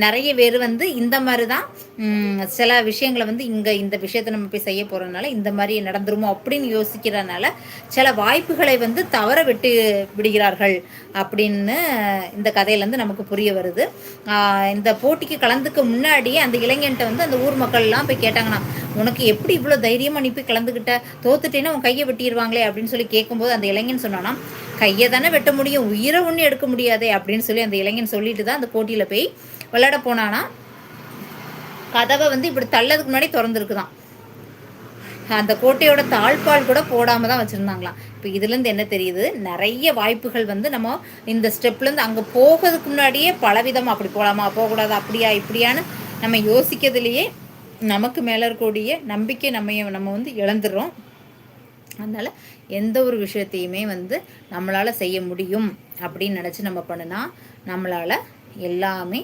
நிறைய பேர் வந்து இந்த மாதிரி தான் சில விஷயங்களை வந்து இந்த விஷயத்தை நம்ம போய் செய்ய போகிறதுனால இந்த மாதிரி நடந்துருமோ அப்படின்னு யோசிக்கிறதுனால சில வாய்ப்புகளை வந்து தவற விட்டு விடுகிறார்கள் அப்படின்னு இந்த கதையிலேருந்து நமக்கு புரிய வருது. இந்த போட்டிக்கு கலந்துக்க முன்னாடியே அந்த இளைஞன்ட்ட வந்து அந்த ஊர் மக்கள்லாம் போய் கேட்டாங்கன்னா, உனக்கு எப்படி இவ்வளோ தைரியமாக நீ போய் கலந்துக்கிட்ட, தோத்துட்டேன்னா உன் கையை வெட்டிடுவாங்களே அப்படின்னு சொல்லி கேட்கும்போது அந்த இளைஞன் சொன்னான்னா, கையை தானே வெட்ட முடியும், உயிரை ஒன்றும் எடுக்க முடியாதே அப்படின்னு சொல்லி அந்த இளைஞன் சொல்லிட்டு தான் அந்த போட்டியில் போய் விளையாட போனானா, கதவை வந்து இப்படி தள்ளதுக்கு முன்னாடி திறந்துருக்குதான். அந்த கோட்டையோட தாழ்பால் கூட போடாமல் தான் வச்சுருந்தாங்களாம். இப்போ இதுலேருந்து என்ன தெரியுது, நிறைய வாய்ப்புகள் வந்து நம்ம இந்த ஸ்டெப்லேருந்து அங்கே போகிறதுக்கு முன்னாடியே பலவிதமாக அப்படி போகலாமா போகக்கூடாது அப்படியா இப்படியான்னு நம்ம யோசிக்கிறதுலையே நமக்கு மேலே இருக்கக்கூடிய நம்பிக்கை நம்ம வந்து இழந்துடுறோம். அதனால் எந்த ஒரு விஷயத்தையுமே வந்து நம்மளால் செய்ய முடியும் அப்படின்னு நினச்சி நம்ம பண்ணுனா நம்மளால் எல்லாமே